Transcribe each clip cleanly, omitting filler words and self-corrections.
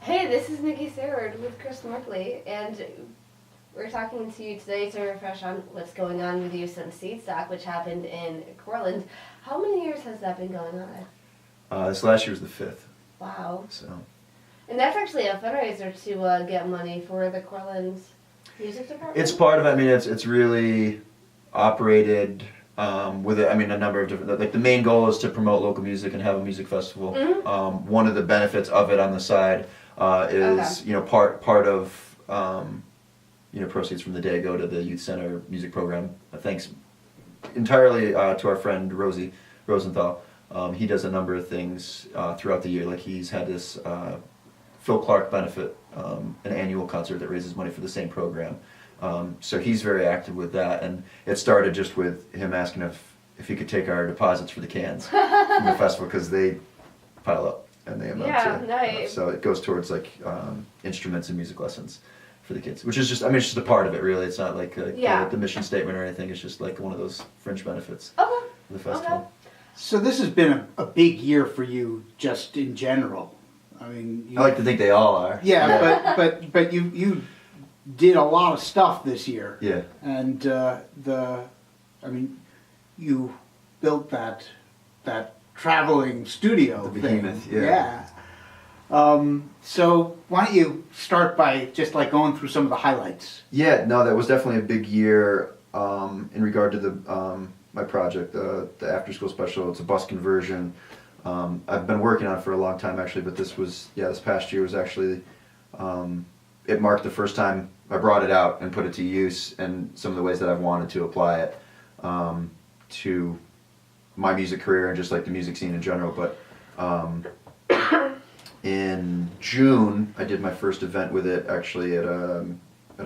Hey, this is Nikki Seward with Chris Merkley, and we're talking to you today to refresh on what's going on with you since Seed Stock, which happened in Cortland. How many years has that been going on? This last year was the 5th. Wow. So. And that's actually a fundraiser to get money for the Cortland Music Department? It's part of it. I mean, it's really operated with a number of different. Like the main goal is to promote local music and have a music festival. Mm-hmm. One of the benefits of it on the side is part of proceeds from the day go to the youth center music program. Thanks entirely to our friend Rosie Rosenthal. He does a number of things throughout the year. Like he's had this Phil Clark benefit, an annual concert that raises money for the same program. So he's very active with that, and it started just with him asking if he could take our deposits for the cans from the festival, because they pile up and they amount to. Nice. So it goes towards like instruments and music lessons for the kids, which is just, it's just a part of it really. It's not like the mission statement or anything. It's just like one of those fringe benefits of the festival. Okay. So this has been a big year for you, just in general. I mean, I like to think they all are. Yeah, but you did a lot of stuff this year. Yeah. And you built that traveling studio The thing. behemoth, yeah. So why don't you start by just like going through some of the highlights? Yeah, no, that was definitely a big year in regard to the my project, the after school special. It's a bus conversion. I've been working on it for a long time actually, but this past year was actually, it marked the first time I brought it out and put it to use, and some of the ways that I've wanted to apply it to my music career and just like the music scene in general. But in June, I did my first event with it actually at a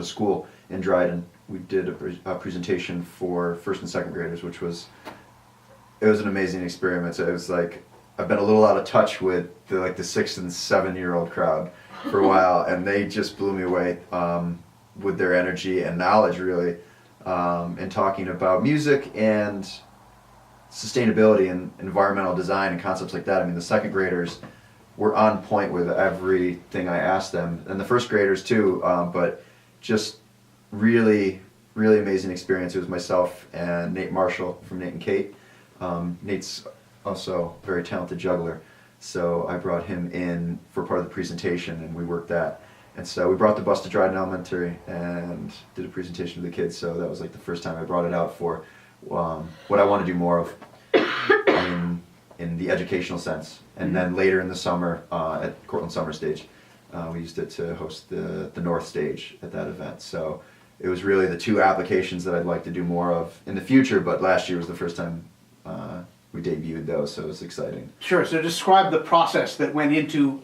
school in Dryden. We did a presentation for first and second graders, which was an amazing experience. It was like, I've been a little out of touch with the 6 and 7 year old crowd for a while, and they just blew me away with their energy and knowledge really, in talking about music and sustainability and environmental design and concepts like that. I mean, the second graders were on point with everything I asked them, and the first graders too, but just really, really amazing experience. It was myself and Nate Marshall from Nate and Kate. Nate's also a very talented juggler, so I brought him in for part of the presentation, and we worked that. And so we brought the bus to Dryden Elementary and did a presentation to the kids. So that was like the first time I brought it out for what I want to do more of in the educational sense. And then later in the summer at Cortland Summer Stage, we used it to host the North Stage at that event. So it was really the two applications that I'd like to do more of in the future, but last year was the first time we debuted those, so it was exciting. Sure. So describe the process that went into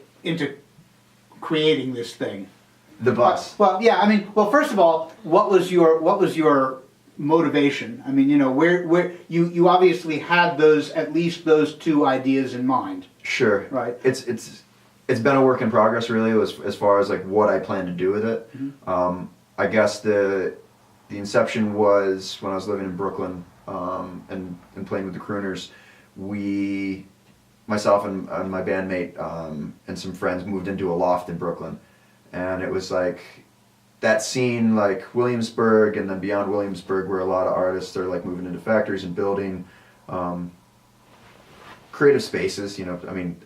creating this thing. The bus. Well, first of all, what was your motivation? I mean, where you obviously had at least those two ideas in mind. Sure. Right. It's been a work in progress really, as far as like what I plan to do with it. Mm-hmm. I guess the inception was when I was living in Brooklyn and playing with the crooners. Myself and my bandmate and some friends moved into a loft in Brooklyn, and it was like that scene like Williamsburg and then beyond Williamsburg, where a lot of artists are like moving into factories and building creative spaces,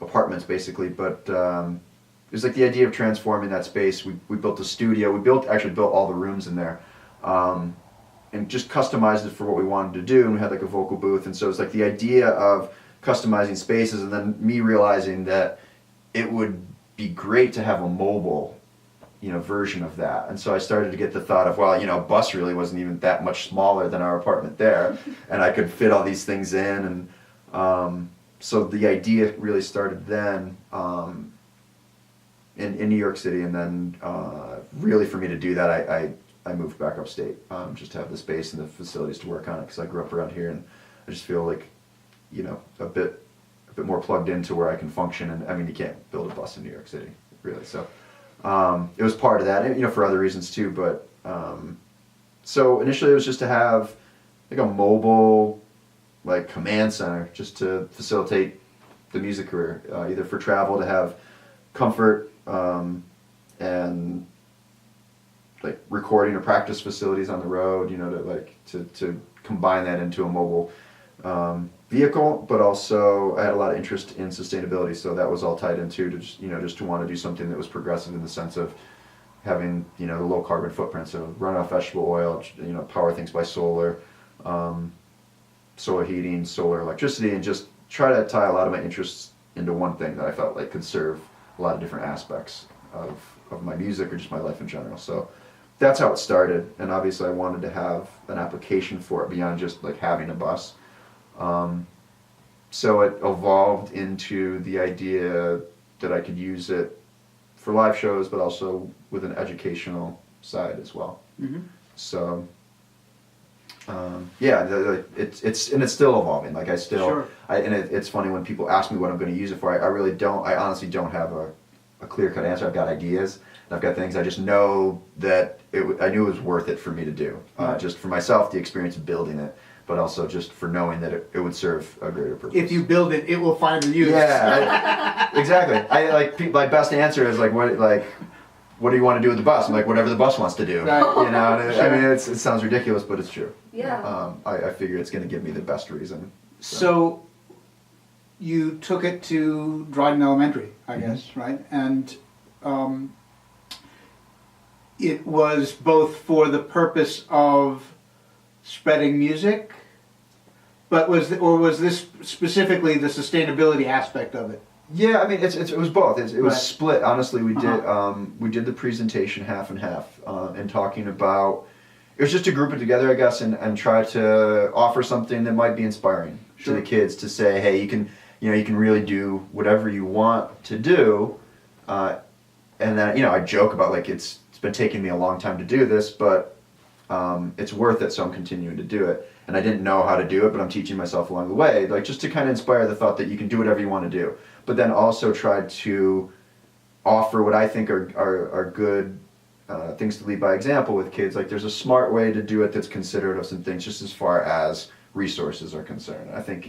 apartments basically, but it was like the idea of transforming that space. We built a studio. We actually built all the rooms in there, and just customized it for what we wanted to do. And we had like a vocal booth, and so it's like the idea of customizing spaces, and then me realizing that it would be great to have a mobile, version of that. And so I started to get the thought of, well, bus really wasn't even that much smaller than our apartment there, and I could fit all these things in, and so the idea really started then in New York City, and then really for me to do that, I moved back upstate just to have the space and the facilities to work on it, because I grew up around here, and I just feel like a bit more plugged into where I can function. And you can't build a bus in New York City really, so it was part of that, and, for other reasons too, but so initially it was just to have like a mobile like command center just to facilitate the music career, either for travel, to have comfort and like recording or practice facilities on the road, you know, to combine that into a mobile vehicle. But also I had a lot of interest in sustainability, so that was all tied into to just, you know, just to want to do something that was progressive in the sense of having, you know, the low carbon footprint, so run off vegetable oil, you know, power things by solar, solar heating, solar electricity, and just try to tie a lot of my interests into one thing that I felt like could serve a lot of different aspects of my music or just my life in general. So that's how it started, and obviously I wanted to have an application for it beyond just like having a bus. So it evolved into the idea that I could use it for live shows, but also with an educational side as well. Mm-hmm. So it's still evolving. Like I still, Sure. It's funny when people ask me what I'm going to use it for. I really don't. I honestly don't have a clear-cut answer. I've got ideas. And I've got things. I just know that I knew it was worth it for me to do. Right. Just for myself, the experience of building it, but also just for knowing that it would serve a greater purpose. If you build it, it will find a use. Yeah, exactly. My best answer is what do you want to do with the bus? I'm like, whatever the bus wants to do. Right. You know, and Sure. I mean, it sounds ridiculous, but it's true. Yeah. I figure it's going to give me the best reason. So you took it to Dryden Elementary, I guess, right? And it was both for the purpose of spreading music, but was this specifically the sustainability aspect of it? Yeah, I mean, it was both. It was Right. split. Honestly, Uh-huh. we did the presentation half and half, and talking about. It was just to group it together, I guess, and try to offer something that might be inspiring Sure. to the kids to say, hey, you can really do whatever you want to do, and then I joke about like it's been taking me a long time to do this, but it's worth it, so I'm continuing to do it. And I didn't know how to do it, but I'm teaching myself along the way, like just to kind of inspire the thought that you can do whatever you want to do, but then also try to offer what I think are good things to lead by example with kids. Like there's a smart way to do it that's considerate of some things, just as far as resources are concerned. I think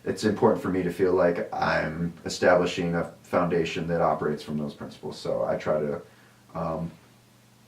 it's important for me to feel like I'm establishing a foundation that operates from those principles. So I try to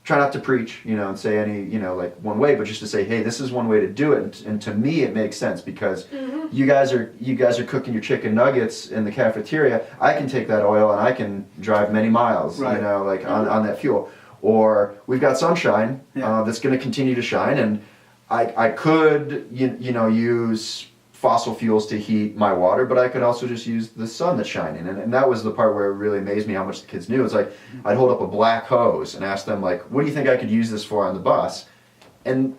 try not to preach, and say any, like one way, but just to say, hey, this is one way to do it, and to me it makes sense because you guys are cooking your chicken nuggets in the cafeteria. I can take that oil and I can drive many miles, Right. On that fuel. Or we've got sunshine that's going to continue to shine, and I could use fossil fuels to heat my water, but I could also just use the sun that's shining. And that was the part where it really amazed me how much the kids knew. It's like I'd hold up a black hose and ask them, like, what do you think I could use this for on the bus? And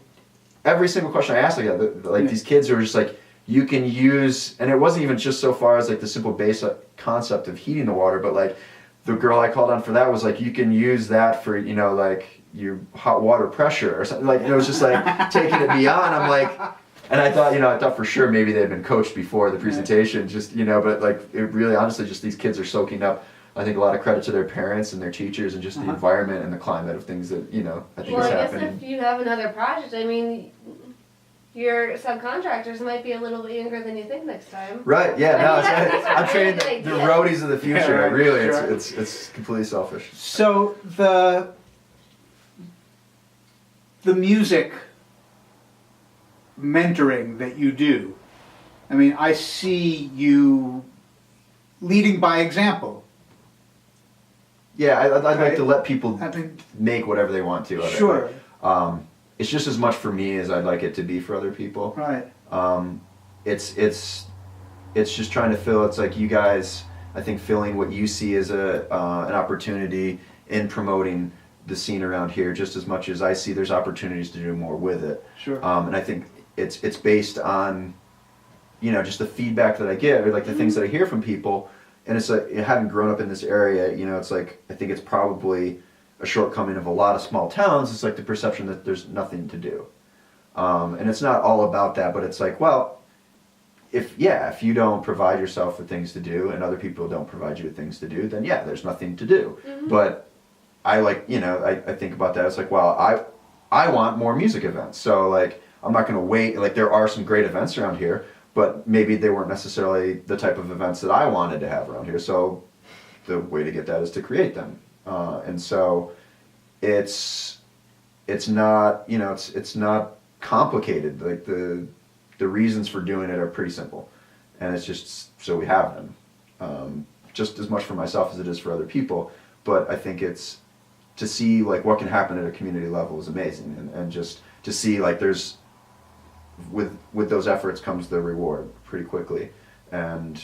every single question I asked, these kids were just like, you can use, and it wasn't even just so far as like the simple basic concept of heating the water, but like the girl I called on for that was like, you can use that for, like your hot water pressure or something. Like, it was just like taking it beyond. I'm like, and I thought for sure maybe they had been coached before the presentation, just, but like it really honestly just these kids are soaking up, I think, a lot of credit to their parents and their teachers and just the environment and the climate of things that, I think is happening. Well, I guess if you have another project, I mean, your subcontractors might be a little bit younger than you think next time. Right, yeah, no, These are I'm training really the good roadies of the future. Yeah, right, Really, sure. it's completely selfish. So the music mentoring that you do, I mean, I see you leading by example. Yeah, I'd like Right. to let people I mean, make whatever they want to of it. sure, It's just as much for me as I'd like it to be for other people. right, It's just trying to fill. It's like you guys, I think, filling what you see as an opportunity in promoting the scene around here, just as much as I see there's opportunities to do more with it. sure. And I think it's based on, just the feedback that I get, or like the things that I hear from people. And it's like, having grown up in this area, it's like, I think it's probably a shortcoming of a lot of small towns. It's like the perception that there's nothing to do. And it's not all about that, but it's like, well, if you don't provide yourself with things to do and other people don't provide you with things to do, then there's nothing to do. But I I think about that. It's like, well, I want more music events. So like, I'm not going to wait. Like, there are some great events around here, but maybe they weren't necessarily the type of events that I wanted to have around here. So the way to get that is to create them. And so it's not, you know, it's not complicated. Like the reasons for doing it are pretty simple, and it's just so we have them, just as much for myself as it is for other people. But I think it's to see like what can happen at a community level is amazing, and just to see like there's with those efforts comes the reward pretty quickly. And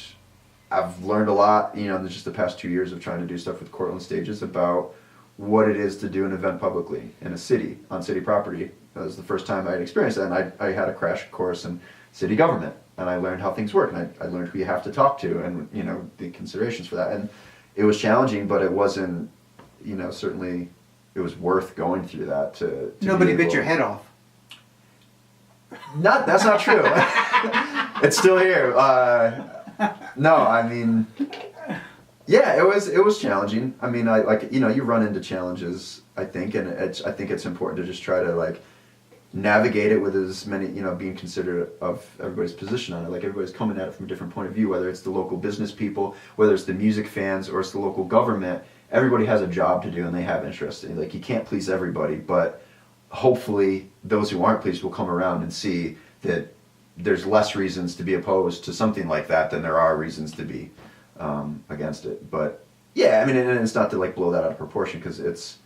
I've learned a lot, you know, in just the past 2 years of trying to do stuff with Cortland Stages about what it is to do an event publicly in a city, on city property. That was the first time I had experienced that, and I had a crash course in city government, and I learned how things work, and I learned who you have to talk to, and, you know, the considerations for that. And it was challenging, but it wasn't, you know, certainly it was worth going through that to Nobody bit your head off. That's not true. It's still here. No, I mean, yeah, it was challenging. I mean, I like, you know, you run into challenges, I think, and I think it's important to just try to like navigate it with as many, you know, being considerate of everybody's position on it. Like everybody's coming at it from a different point of view, whether it's the local business people, whether it's the music fans, or it's the local government. Everybody has a job to do, and they have interest. Like you can't please everybody, but hopefully those who aren't pleased will come around and see that there's less reasons to be opposed to something like that than there are reasons to be against it. But yeah, I mean, and it's not to like blow that out of proportion, because it's,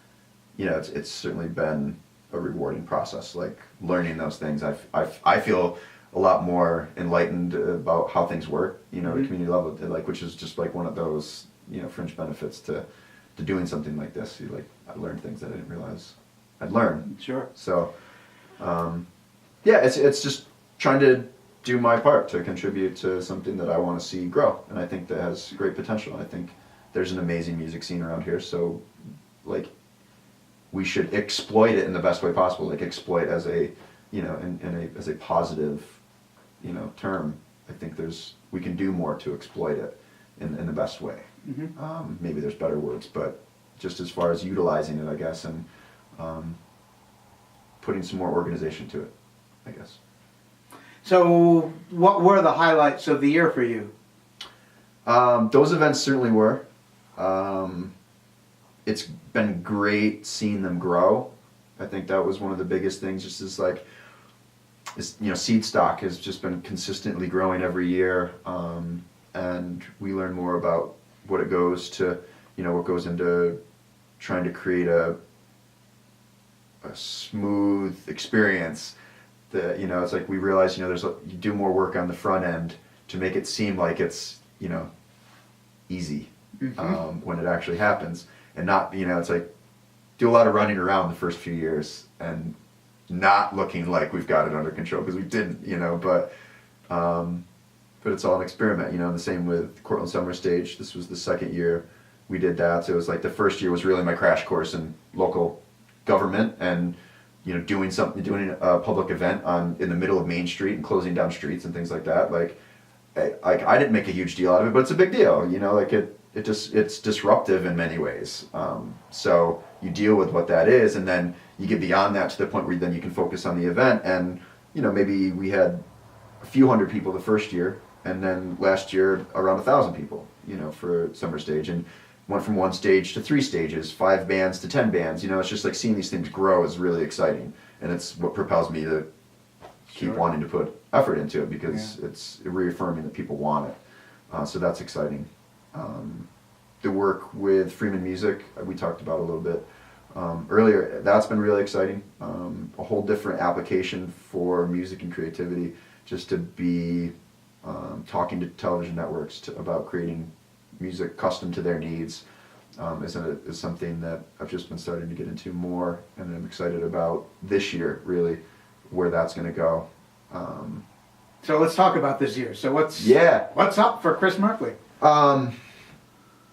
you know, it's certainly been a rewarding process. Like learning those things, I feel a lot more enlightened about how things work, you know, at a community level, like, which is just like one of those, you know, fringe benefits to doing something like this. You like, I learned things that I didn't realize I'd learn. Sure. So, yeah, it's just trying to do my part to contribute to something that I want to see grow, and I think that has great potential. I think there's an amazing music scene around here, so like we should exploit it in the best way possible. Like exploit as a, you know, as a positive, you know, term. I think we can do more to exploit it in the best way. Mm-hmm. Maybe there's better words, but just as far as utilizing it, I guess, and putting some more organization to it, I guess. So, what were the highlights of the year for you? Those events certainly were. It's been great seeing them grow. I think that was one of the biggest things. Just as like, you know, Seed Stock has just been consistently growing every year, and we learn more about what it goes to, you know, what goes into trying to create a smooth experience. That, you know, it's like we realize, you know, you do more work on the front end to make it seem like it's, you know, easy when it actually happens, and not, you know, it's like do a lot of running around the first few years and not looking like we've got it under control, because we didn't, you know, but it's all an experiment, you know. And the same with Cortland Summer Stage. This was the second year we did that, so it was like the first year was really my crash course in local government, and you know, doing a public event in the middle of Main Street and closing down streets and things like that. Like I didn't make a huge deal out of it, but it's a big deal, you know. Like it's disruptive in many ways. So you deal with what that is, and then you get beyond that to the point where then you can focus on the event. And you know, maybe we had a few hundred people the first year, and then last year around 1,000 people, you know, for Summer Stage, and went from 1 stage to 3 stages, 5 bands to 10 bands. You know, it's just like seeing these things grow is really exciting, and it's what propels me to keep wanting to put effort into it, because it's reaffirming that people want it. So that's exciting. The work with Freeman Music, we talked about a little bit earlier. That's been really exciting. A whole different application for music and creativity, just to be talking to television networks about creating music custom to their needs, is something that I've just been starting to get into more, and I'm excited about this year, really, where that's going to go. So let's talk about this year. So what's up for Chris Merkley?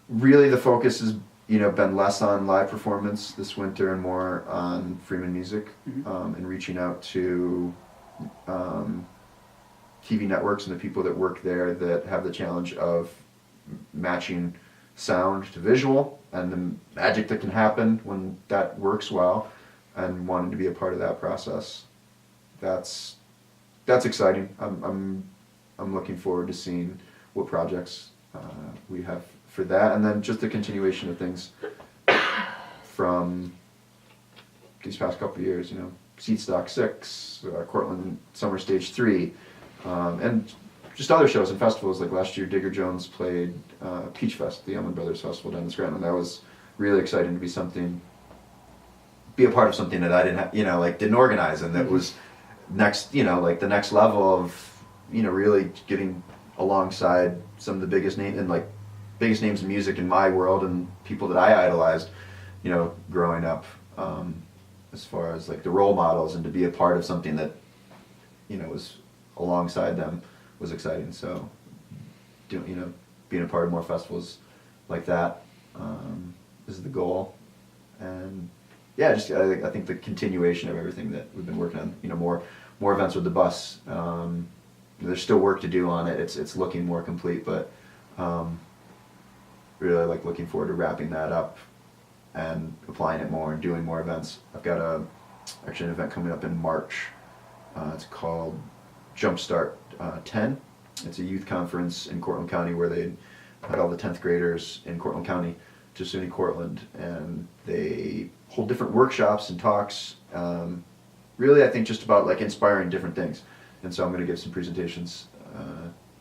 Really, the focus has, you know, been less on live performance this winter and more on Freeman Music, and reaching out to TV networks and the people that work there that have the challenge of matching sound to visual, and the magic that can happen when that works well, and wanting to be a part of that process. That's exciting. I'm looking forward to seeing what projects we have for that, and then just the continuation of things from these past couple of years. Seed Stock 6, Cortland Summer Stage 3, and just other shows and festivals. Like last year, Digger Jones played Peach Fest, the Elman Brothers Festival down in Scranton. That was really exciting to be a part of something that I didn't have, didn't organize, and that was next, the next level of, really getting alongside some of the biggest names in music in my world and people that I idolized, growing up, as far as like the role models, and to be a part of something that, was alongside them was exciting. So, being a part of more festivals like that is the goal, and yeah, just I think the continuation of everything that we've been working on. More events with the bus. There's still work to do on it. It's looking more complete, but really looking forward to wrapping that up and applying it more and doing more events. I've got actually an event coming up in March. It's called Jumpstart 10. It's a youth conference in Cortland County where they had all the 10th graders in Cortland County to SUNY Cortland, and they hold different workshops and talks. Really, I think just about inspiring different things. And so I'm going to give some presentations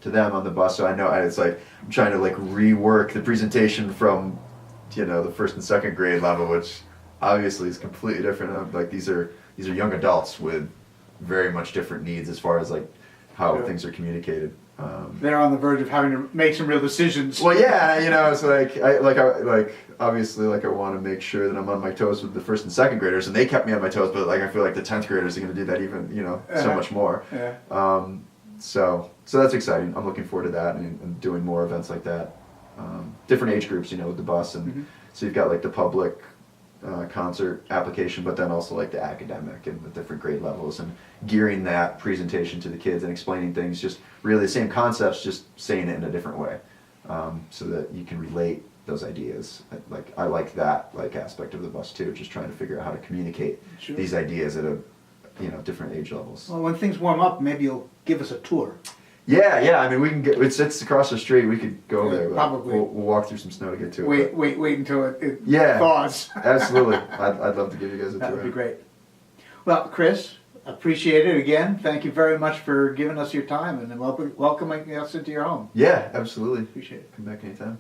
to them on the bus. So I know it's I'm trying to rework the presentation from the first and second grade level, which obviously is completely different. These are young adults with very much different needs as far as how things are communicated. They're on the verge of having to make some real decisions. Well, yeah, it's obviously I want to make sure that I'm on my toes with the first and second graders, and they kept me on my toes. But I feel like the 10th graders are going to do that even so much more. Yeah. So that's exciting. I'm looking forward to that and doing more events like that. Different age groups, with the bus, and so you've got the public concert application, but then also the academic and the different grade levels, and gearing that presentation to the kids and explaining things, just really the same concepts, just saying it in a different way, so that you can relate those ideas. I like that aspect of the bus too, just trying to figure out how to communicate these ideas at different age levels. Well, when things warm up, maybe you'll give us a tour. Yeah. I mean, we can get. It's across the street. We could go over there. Probably. We'll walk through some snow to get to it. Wait until it Yeah. thaws. Absolutely. I'd love to give you guys a tour. That would be great. Well, Chris, appreciate it again. Thank you very much for giving us your time and welcoming us into your home. Yeah, absolutely. Appreciate it. Come back anytime.